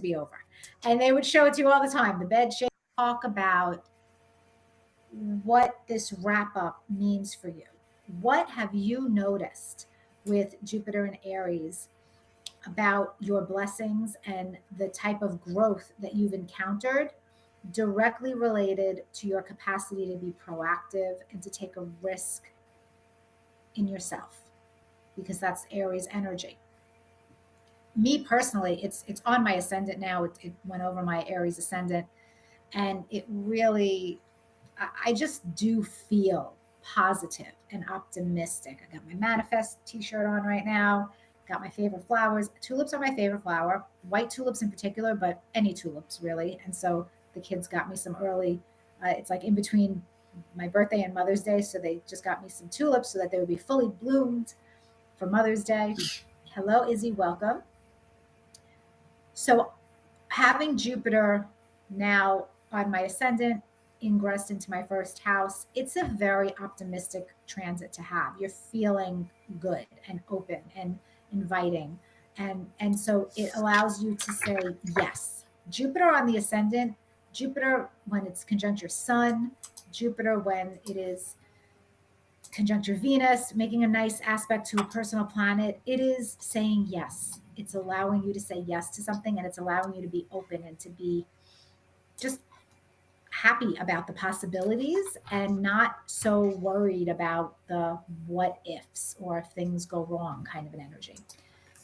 be over. And they would show it to you all the time. The bed shape, talk about what this wrap up means for you. What have you noticed with Jupiter and Aries about your blessings and the type of growth that you've encountered directly related to your capacity to be proactive and to take a risk in yourself? Because that's Aries energy. Me personally, it's on my ascendant now. It went over my Aries ascendant, and it really, I just do feel positive and optimistic. I got my manifest t-shirt on right now, got my favorite flowers. Tulips are my favorite flower, white tulips in particular, but any tulips really. And so the kids got me some early, it's like in between my birthday and Mother's Day, so they just got me some tulips so that they would be fully bloomed for Mother's Day. Hello, Izzy, welcome. So having Jupiter now on my ascendant, ingressed into my first house, it's a very optimistic transit to have. You're feeling good and open and inviting. And so it allows you to say yes. Jupiter on the ascendant, Jupiter when it's conjunct your sun, Jupiter when it is conjunct your Venus, making a nice aspect to a personal planet, it is saying yes. It's allowing you to say yes to something, and it's allowing you to be open and to be just happy about the possibilities and not so worried about the what ifs or if things go wrong kind of an energy.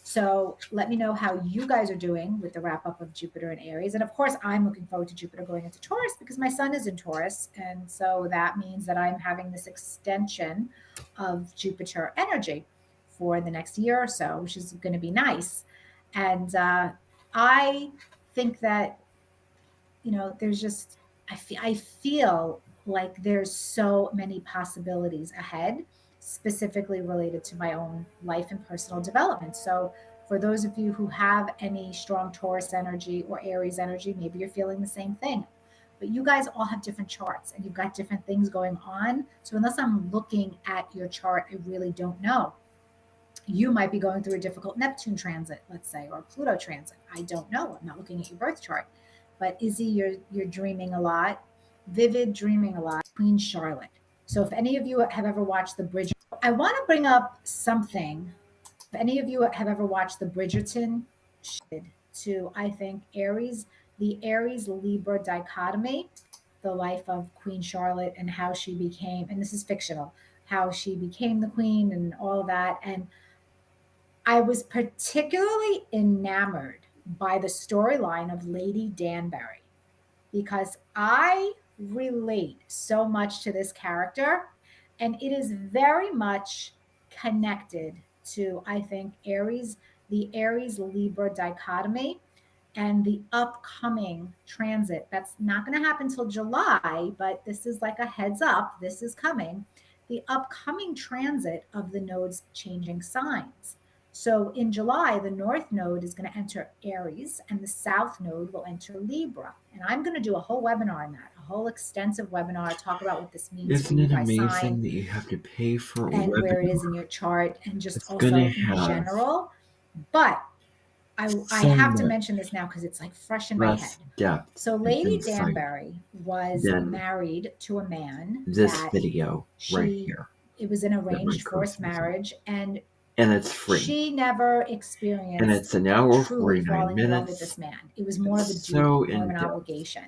So let me know how you guys are doing with the wrap up of Jupiter and Aries. And of course, I'm looking forward to Jupiter going into Taurus because my sun is in Taurus. And so that means that I'm having this extension of Jupiter energy for the next year or so, which is going to be nice. And I think that, there's just, I feel like there's so many possibilities ahead, specifically related to my own life and personal development. So for those of you who have any strong Taurus energy or Aries energy, maybe you're feeling the same thing. But you guys all have different charts and you've got different things going on. So unless I'm looking at your chart, I really don't know. You might be going through a difficult Neptune transit, let's say, or Pluto transit. I don't know. I'm not looking at your birth chart. But Izzy, you're dreaming a lot. Vivid dreaming a lot. Queen Charlotte. So if any of you have ever watched the Bridgerton, I want to bring up something. If any of you have ever watched the Bridgerton, to I think Aries, the Aries Libra dichotomy, the life of Queen Charlotte and how she became, and this is fictional, how she became the queen and all that. And I was particularly enamored by the storyline of Lady Danbury because I relate so much to this character, and it is very much connected to, I think, Aries, the Aries Libra dichotomy and the upcoming transit. That's not going to happen till July, but this is like a heads up. This is coming. The upcoming transit of the nodes changing signs. So in July, the North Node is going to enter Aries and the South Node will enter Libra. And I'm going to do a whole webinar on that, a whole extensive webinar, talk about what this means for you by sign. Isn't it amazing that you have to pay for a and webinar? Where it is in your chart and just also in general. But I have to mention this now because it's like fresh in my head. So Lady Danbury was married to a man. This video right here. It was an arranged forced marriage, and it's free. She never experienced and it's an hour truly 49 falling minutes. in love with this man. It was more of a duty, more of an obligation.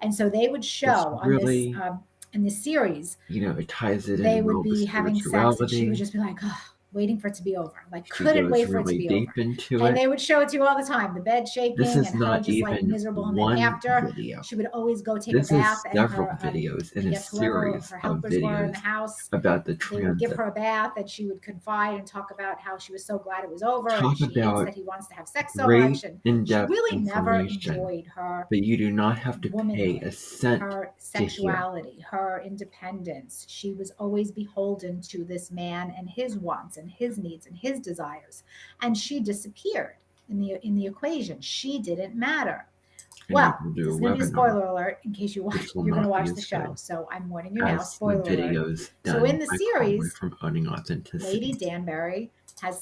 And so they would show really, on this in this series, it ties it in. They would be having sex, and she would just be like, oh, waiting for it to be over. Like, couldn't wait for it to be over. And they would show it to you all the time, the bed shaking and how just like miserable. And then after, she would always go take a bath. And several videos in a series her helpers of were in videos the house about the They transit. would give her a bath, and she would confide and talk about how she was so glad it was over. Talk and she about that he wants to have sex so much. And she really never information. enjoyed her. But you do not have to pay a cent. Her sexuality, her independence. She was always beholden to this man and his wants and his needs and his desires. And she disappeared in the equation. She didn't matter. Well, this is going to be a spoiler alert in case you're going to watch the show. So I'm warning you now, spoiler alert. So in the series, from Owning Authenticity, Lady Danbury has